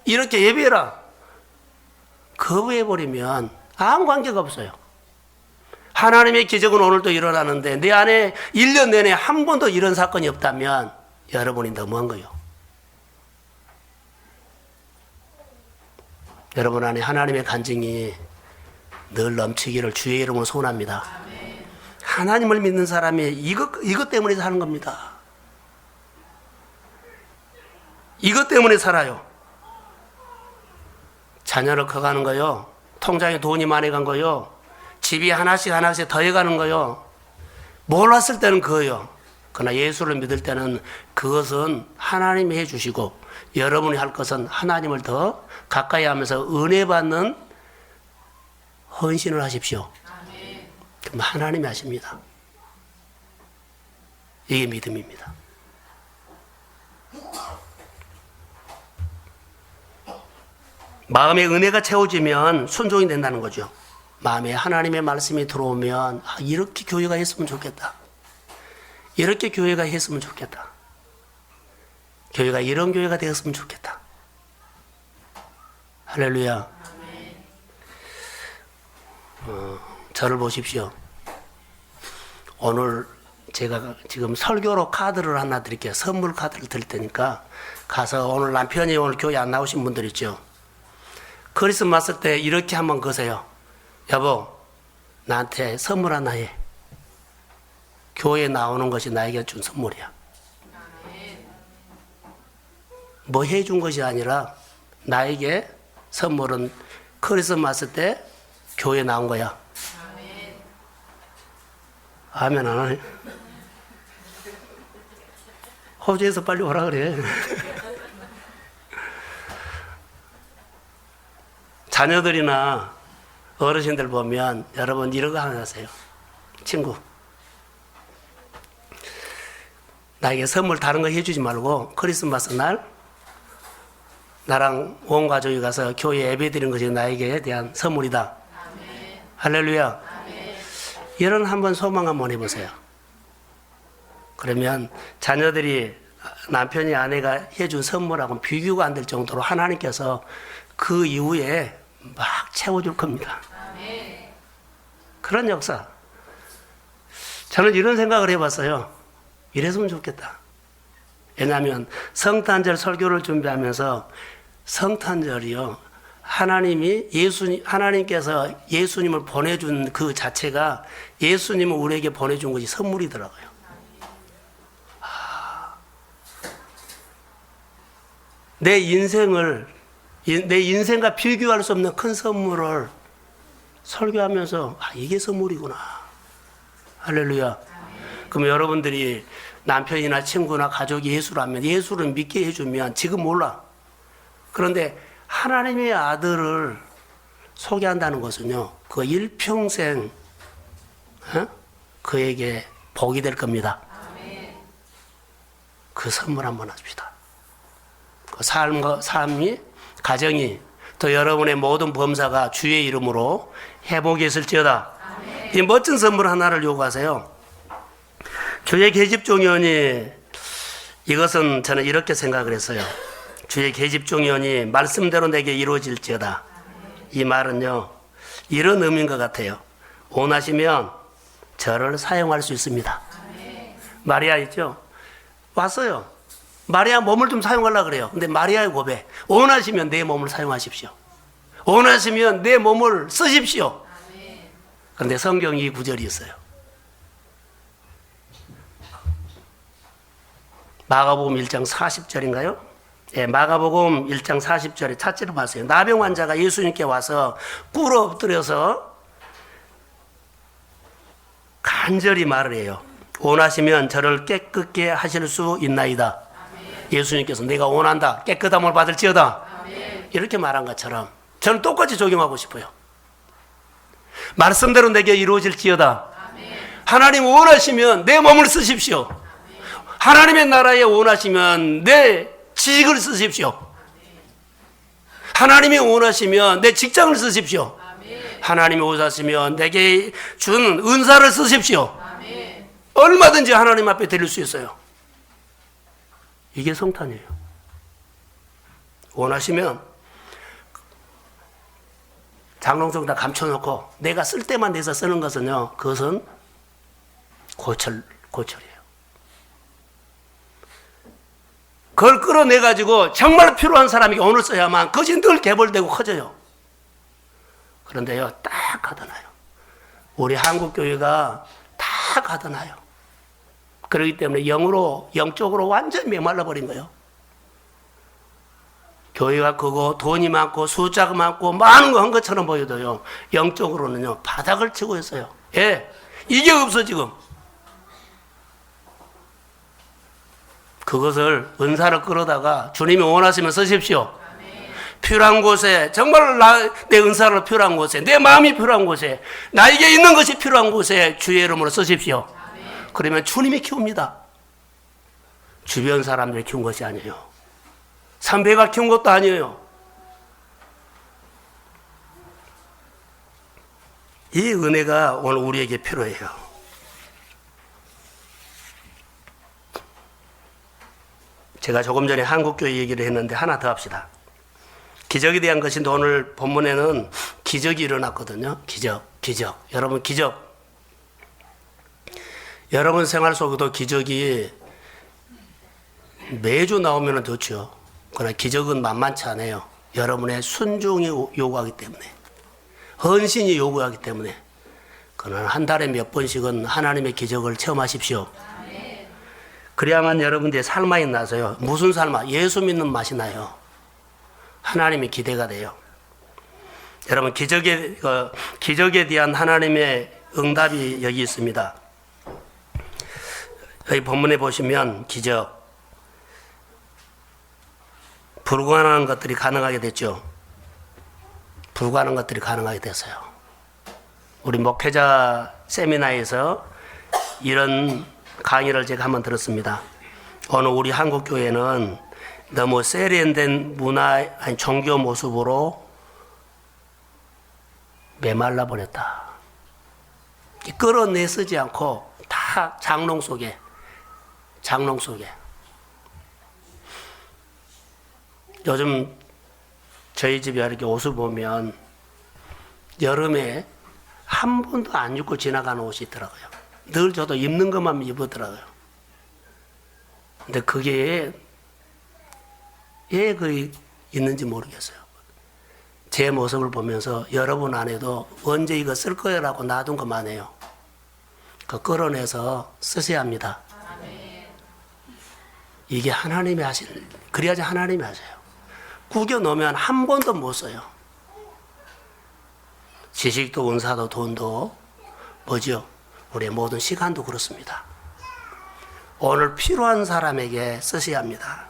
이렇게 예배해라. 거부해버리면 아무 관계가 없어요. 하나님의 기적은 오늘도 일어나는데 내 안에 1년 내내 한 번도 이런 사건이 없다면 여러분이 너무한 거예요. 여러분 안에 하나님의 간증이 늘 넘치기를 주의 이름으로 소원합니다. 하나님을 믿는 사람이 이것 때문에 사는 겁니다. 이것 때문에 살아요. 자녀를 커가는 거요, 통장에 돈이 많이 간 거요, 집이 하나씩 하나씩 더해가는 거요, 몰랐을 때는 그거요. 그러나 예수를 믿을 때는 그것은 하나님이 해주시고 여러분이 할 것은 하나님을 더 가까이 하면서 은혜 받는 헌신을 하십시오. 그럼 하나님이 하십니다. 이게 믿음입니다. 마음의 은혜가 채워지면 순종이 된다는 거죠. 마음에 하나님의 말씀이 들어오면 이렇게 교회가 했으면 좋겠다. 이렇게 교회가 했으면 좋겠다. 교회가 이런 교회가 되었으면 좋겠다. 할렐루야. 저를 보십시오. 오늘 제가 지금 설교로 카드를 하나 드릴게요. 선물 카드를 드릴 테니까 가서 오늘 남편이 오늘 교회 안 나오신 분들 있죠. 크리스마스 때 이렇게 한번 거세요. 여보, 나한테 선물 하나 해. 교회에 나오는 것이 나에게 준 선물이야. 뭐 해준 것이 아니라 나에게 선물은 크리스마스 때 교회에 나온 거야. 아멘 안 하네. 호주에서 빨리 오라 그래. 자녀들이나 어르신들 보면 여러분 이런 거 하나 하세요. 친구, 나에게 선물 다른 거 해주지 말고 크리스마스 날 나랑 온 가족이 가서 교회 예배 드리는 것이 나에게 대한 선물이다. 아멘. 할렐루야. 아멘. 이런 한번 소망 한번 해보세요. 그러면 자녀들이 남편이 아내가 해준 선물하고는 비교가 안 될 정도로 하나님께서 그 이후에 막 채워줄 겁니다. 아멘. 그런 역사. 저는 이런 생각을 해봤어요. 이랬으면 좋겠다. 왜냐하면 성탄절 설교를 준비하면서 성탄절이요, 하나님께서 예수님을 보내준 그 자체가 예수님을 우리에게 보내준 것이 선물이더라고요. 내 인생과 비교할 수 없는 큰 선물을 설교하면서 이게 선물이구나. 할렐루야. 그럼 여러분들이 남편이나 친구나 가족이 예수를 하면 예수를 믿게 해주면 지금 몰라. 그런데 하나님의 아들을 소개한다는 것은요, 그 일평생 그에게 복이 될 겁니다. 그 선물 한번 합시다. 그 삶이, 가정이, 또 여러분의 모든 범사가 주의 이름으로 회복이 있을지어다. 이 멋진 선물 하나를 요구하세요. 주의 계집종이오니, 이것은 저는 이렇게 생각을 했어요. 주의 계집종이오니 말씀대로 내게 이루어질지어다. 이 말은요, 이런 의미인 것 같아요. 원하시면 저를 사용할 수 있습니다. 마리아 있죠? 왔어요. 마리아 몸을 좀 사용하려고 그래요. 근데 마리아의 고백, 원하시면 내 몸을 사용하십시오. 원하시면 내 몸을 쓰십시오. 그런데 성경에 이 구절이 있어요. 마가복음 1장 40절인가요? 예, 마가복음 1장 40절에 찾지를 마세요. 나병 환자가 예수님께 와서 꿇어 엎드려서 간절히 말을 해요. 원하시면 저를 깨끗게 하실 수 있나이다. 예수님께서 내가 원한다. 깨끗함을 받을지어다. 이렇게 말한 것처럼 저는 똑같이 적용하고 싶어요. 말씀대로 내게 이루어질지어다. 하나님 원하시면 내 몸을 쓰십시오. 하나님의 나라에 원하시면 내 지식을 쓰십시오. 하나님이 원하시면 내 직장을 쓰십시오. 하나님이 원하시면 내게 준 은사를 쓰십시오. 얼마든지 하나님 앞에 드릴 수 있어요. 이게 성탄이에요. 원하시면 장롱속 다 감춰놓고 내가 쓸 때만 내서 쓰는 것은요, 그것은 고철이에요. 그걸 끌어내가지고 정말 필요한 사람에게 오늘 써야만 그것이 늘 개벌되고 커져요. 그런데요, 딱 가다놔요. 우리 한국교회가 다 가다놔요. 그렇기 때문에 영적으로 완전히 메말라버린 거예요. 교회가 크고 돈이 많고 숫자가 많고 많은 거 한 것처럼 보여도요, 영적으로는요, 바닥을 치고 있어요. 예, 이게 없어 지금. 그것을 은사를 끌어다가 주님이 원하시면 쓰십시오. 필요한 곳에, 정말 내 은사를 필요한 곳에, 내 마음이 필요한 곳에, 나에게 있는 것이 필요한 곳에 주의 이름으로 쓰십시오. 그러면 주님이 키웁니다. 주변 사람들이 키운 것이 아니에요. 선배가 키운 것도 아니에요. 이 은혜가 오늘 우리에게 필요해요. 제가 조금 전에 한국교회 얘기를 했는데 하나 더 합시다. 기적에 대한 것인데 오늘 본문에는 기적이 일어났거든요. 기적. 여러분, 기적. 여러분 생활 속에도 기적이 매주 나오면 좋죠. 그러나 기적은 만만치 않아요. 여러분의 순종이 요구하기 때문에, 헌신이 요구하기 때문에. 그러나 한 달에 몇 번씩은 하나님의 기적을 체험하십시오. 그래야만 여러분들의 삶이 나서요. 무슨 삶아? 예수 믿는 맛이 나요. 하나님이 기대가 돼요. 여러분, 기적에 대한 하나님의 응답이 여기 있습니다. 여기 본문에 보시면 기적, 불가능한 것들이 가능하게 됐죠. 불가능한 것들이 가능하게 됐어요. 우리 목회자 세미나에서 이런 강의를 제가 한번 들었습니다. 오늘 우리 한국교회는 너무 세련된 문화, 아니 종교 모습으로 메말라 버렸다. 끌어내 쓰지 않고 다 장롱 속에. 요즘 저희 집에 이렇게 옷을 보면 여름에 한 번도 안 입고 지나가는 옷이 있더라고요. 늘 저도 입는 것만 입었더라고요. 근데 그게 왜 그게 있는지 모르겠어요. 제 모습을 보면서 여러분 안에도 언제 이거 쓸 거야라고 놔둔 것만 해요. 그거 끌어내서 쓰셔야 합니다. 이게 하나님이 하시는, 그래야지 하나님이 하세요. 구겨 놓으면 한 번도 못 써요. 지식도 은사도 돈도 뭐죠? 우리의 모든 시간도 그렇습니다. 오늘 필요한 사람에게 쓰셔야 합니다.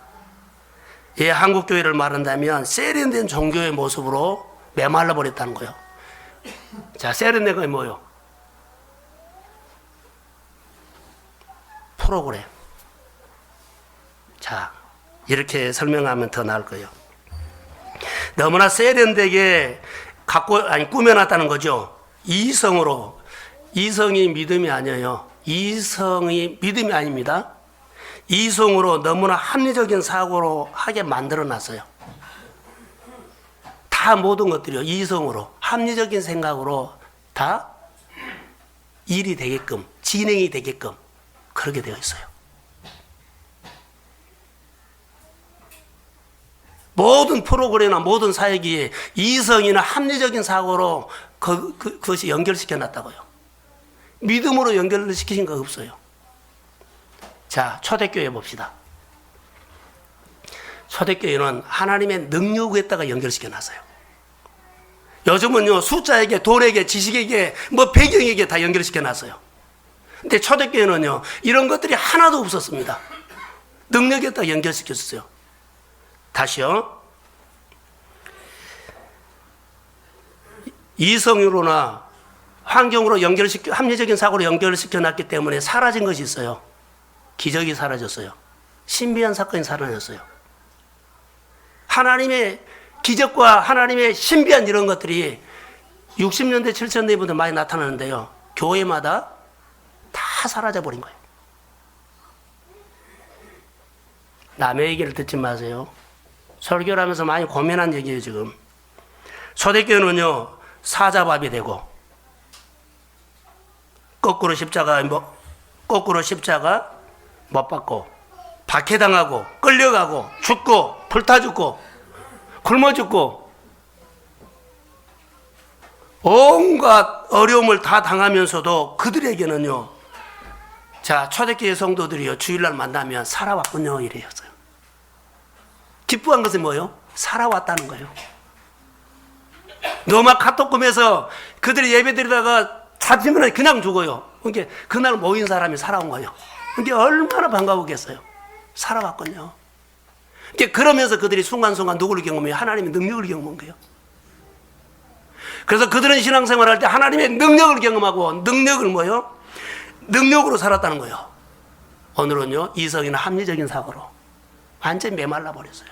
예, 한국교회를 말한다면 세련된 종교의 모습으로 메말라 버렸다는 거예요. 자, 세련된 게 뭐예요? 프로그램. 자, 이렇게 설명하면 더 나을 거예요. 너무나 세련되게 꾸며놨다는 거죠. 이성으로. 이성이 믿음이 아니에요. 이성이 믿음이 아닙니다. 이성으로 너무나 합리적인 사고로 하게 만들어놨어요. 다 모든 것들이요. 이성으로, 합리적인 생각으로 다 일이 되게끔, 진행이 되게끔 그렇게 되어 있어요. 모든 프로그램이나 모든 사역이 이성이나 합리적인 사고로 그것이 연결시켜 놨다고요. 믿음으로 연결시키신 거 없어요. 자, 초대교회 봅시다. 초대교회는 하나님의 능력에다가 연결시켜 놨어요. 요즘은요, 숫자에게, 돈에게, 지식에게, 배경에게 다 연결시켜 놨어요. 근데 초대교회는요, 이런 것들이 하나도 없었습니다. 능력에다가 연결시켰어요. 다시요. 이성으로나 환경으로 합리적인 사고로 연결시켜 놨기 때문에 사라진 것이 있어요. 기적이 사라졌어요. 신비한 사건이 사라졌어요. 하나님의 기적과 하나님의 신비한 이런 것들이 60년대, 70년대부터 많이 나타나는데요. 교회마다 다 사라져버린 거예요. 남의 얘기를 듣지 마세요. 설교를 하면서 많이 고민한 얘기예요, 지금. 초대교회는요, 사자밥이 되고, 거꾸로 십자가 못 받고, 박해당하고, 끌려가고, 죽고, 불타 죽고, 굶어 죽고, 온갖 어려움을 다 당하면서도 그들에게는요, 자, 초대교회 성도들이요, 주일날 만나면 살아왔군요, 이래였어요. 기뻐한 것은 뭐예요? 살아왔다는 거예요. 너막 카톡 꾸면서 그들이 예배 드리다가 잡히면 그냥 죽어요. 그러니까 그날 모인 사람이 살아온 거예요. 그러니까 얼마나 반가웠겠어요. 살아왔군요. 그러니까 그러면서 그들이 순간순간 누구를 경험해요? 하나님의 능력을 경험한 거예요. 그래서 그들은 신앙생활 할 때 하나님의 능력을 경험하고, 능력을 뭐예요? 능력으로 살았다는 거예요. 오늘은요, 이성이나 합리적인 사고로 완전히 메말라 버렸어요.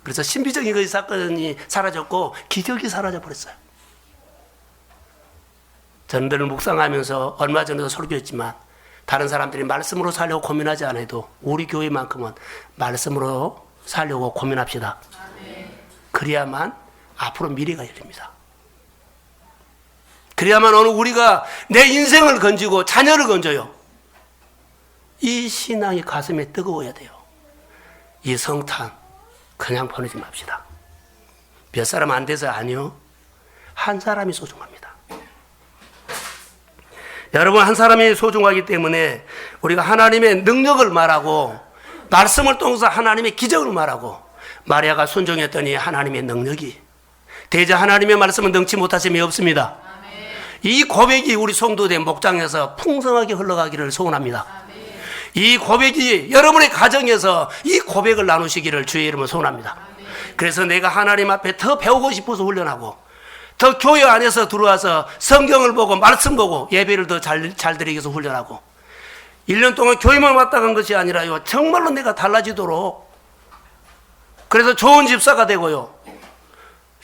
그래서 신비적인 그 사건이 사라졌고 기적이 사라져 버렸어요. 저는 늘 묵상하면서 얼마 전에도 설교했지만, 다른 사람들이 말씀으로 살려고 고민하지 않아도 우리 교회만큼은 말씀으로 살려고 고민합시다. 그래야만 앞으로 미래가 열립니다. 그래야만 오늘 우리가 내 인생을 건지고 자녀를 건져요. 이 신앙이 가슴에 뜨거워야 돼요. 이 성탄 그냥 보내지 맙시다. 몇 사람 안 돼서 아니요. 한 사람이 소중합니다. 여러분, 한 사람이 소중하기 때문에 우리가 하나님의 능력을 말하고, 말씀을 통해서 하나님의 기적을 말하고, 마리아가 순종했더니 하나님의 능력이, 대저 하나님의 말씀은 능치 못하심이 없습니다. 이 고백이 우리 성도된 목장에서 풍성하게 흘러가기를 소원합니다. 이 고백이 여러분의 가정에서 이 고백을 나누시기를 주의 이름으로 소원합니다. 그래서 내가 하나님 앞에 더 배우고 싶어서 훈련하고, 더 교회 안에서 들어와서 성경을 보고 말씀 보고 예배를 더 잘 드리기 위해서 훈련하고, 1년 동안 교회만 왔다 간 것이 아니라요, 정말로 내가 달라지도록, 그래서 좋은 집사가 되고요,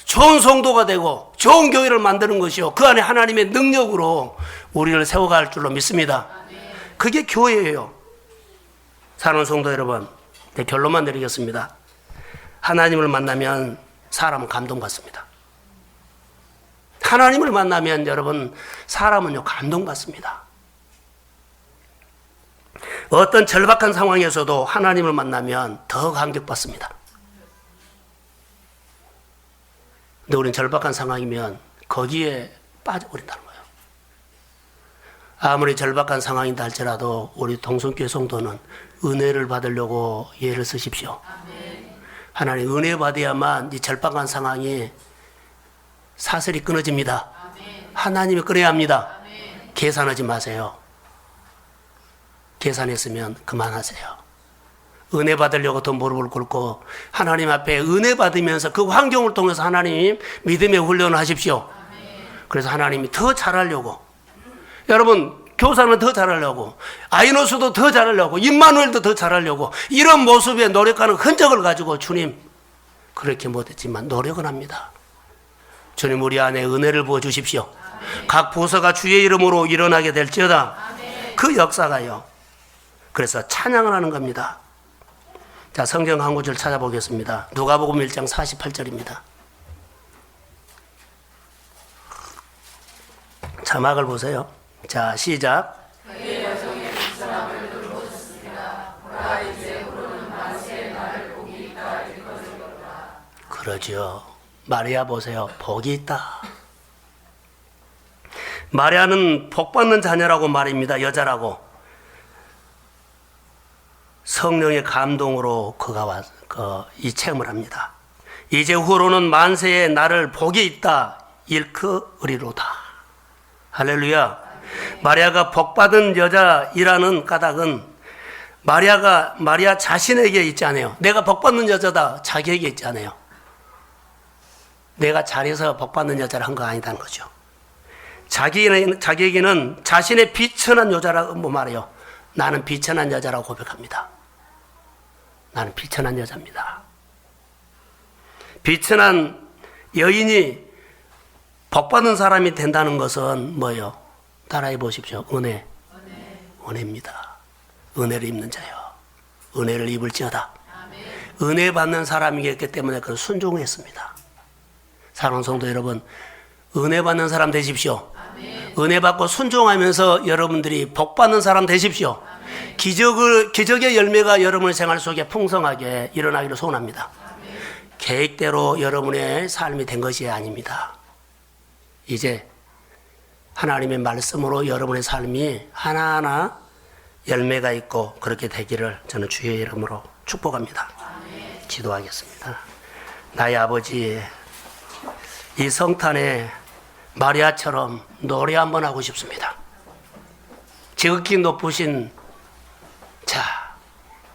좋은 성도가 되고 좋은 교회를 만드는 것이요, 그 안에 하나님의 능력으로 우리를 세워갈 줄로 믿습니다. 그게 교회예요. 사랑하는 성도 여러분, 결론만 내리겠습니다. 하나님을 만나면 사람은 감동받습니다. 하나님을 만나면 여러분, 사람은요, 감동받습니다. 어떤 절박한 상황에서도 하나님을 만나면 더 감격받습니다. 근데 우리는 절박한 상황이면 거기에 빠져버린다는 거예요. 아무리 절박한 상황이다 할지라도 우리 동성교회 성도는 은혜를 받으려고 예를 쓰십시오. 하나님 은혜 받아야만 이 절박한 상황이 사슬이 끊어집니다. 하나님이 끊어야 합니다. 계산하지 마세요. 계산했으면 그만하세요. 은혜 받으려고 더 무릎을 꿇고 하나님 앞에 은혜 받으면서 그 환경을 통해서 하나님 믿음의 훈련을 하십시오. 그래서 하나님이 더 잘하려고, 여러분 교사는 더 잘하려고, 아이노스도 더 잘하려고, 임마누엘도 더 잘하려고, 이런 모습에 노력하는 흔적을 가지고 주님 그렇게 못했지만 노력은 합니다. 주님 우리 안에 은혜를 부어주십시오. 각 부서가 주의 이름으로 일어나게 될지어다. 그 역사가요, 그래서 찬양을 하는 겁니다. 자, 성경 한 구절 찾아보겠습니다. 누가복음 1장 48절입니다. 자막을 보세요. 자, 시작. 그러죠. 마리아 보세요. 복이 있다. 마리아는 복 받는 자녀라고 말입니다. 여자라고. 성령의 감동으로 그가 이 체험을 합니다. 이제 후로는 만세에 나를 복이 있다 일크으리로다. 할렐루야. 마리아가 복받은 여자이라는 까닭은 마리아 자신에게 있지 않아요. 내가 복받는 여자다 자기에게 있지 않아요. 내가 잘해서 복받는 여자를 한 거 아니다는 거죠. 자기에게는 자신의 비천한 여자라고 말해요. 나는 비천한 여자라고 고백합니다. 나는 비천한 여자입니다. 비천한 여인이 복받은 사람이 된다는 것은 뭐예요? 따라해 보십시오. 은혜입니다. 은혜를 입는 자요. 은혜를 입을지어다. 은혜 받는 사람이기 때문에 그 순종했습니다. 사랑하는 성도 여러분, 은혜 받는 사람 되십시오. 은혜 받고 순종하면서 여러분들이 복 받는 사람 되십시오. 기적의 열매가 여러분의 생활 속에 풍성하게 일어나기를 소원합니다. 계획대로 여러분의 삶이 된 것이 아닙니다. 이제 하나님의 말씀으로 여러분의 삶이 하나하나 열매가 있고 그렇게 되기를 저는 주의 이름으로 축복합니다. 기도하겠습니다. 나의 아버지, 이 성탄에 마리아처럼 노래 한번 하고 싶습니다. 지극히 높으신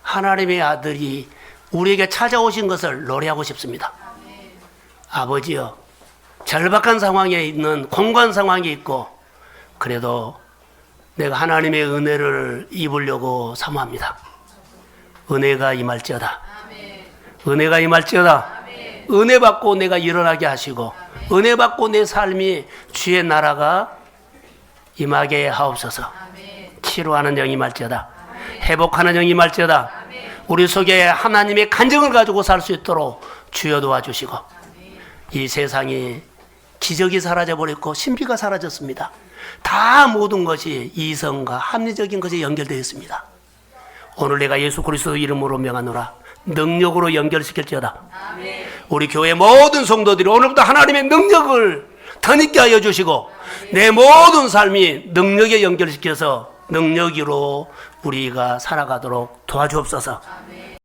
하나님의 아들이 우리에게 찾아오신 것을 노래하고 싶습니다. 아버지여, 절박한 상황에 있는 공간 상황이 있고 그래도 내가 하나님의 은혜를 입으려고 사모합니다. 은혜가 임할지어다. 은혜가 임할지어다. 은혜 받고 내가 일어나게 하시고 은혜 받고 내 삶이 주의 나라가 임하게 하옵소서. 치료하는 영이 임할지어다. 회복하는 영이 임할지어다. 우리 속에 하나님의 간증을 가지고 살 수 있도록 주여 도와주시고 이 세상이 기적이 사라져버렸고 신비가 사라졌습니다. 다 모든 것이 이성과 합리적인 것에 연결되어 있습니다. 오늘 내가 예수 그리스도 이름으로 명하노라. 능력으로 연결시킬지어다. 우리 교회 모든 성도들이 오늘부터 하나님의 능력을 더늦게 하여 주시고 내 모든 삶이 능력에 연결시켜서 능력으로 우리가 살아가도록 도와주옵소서.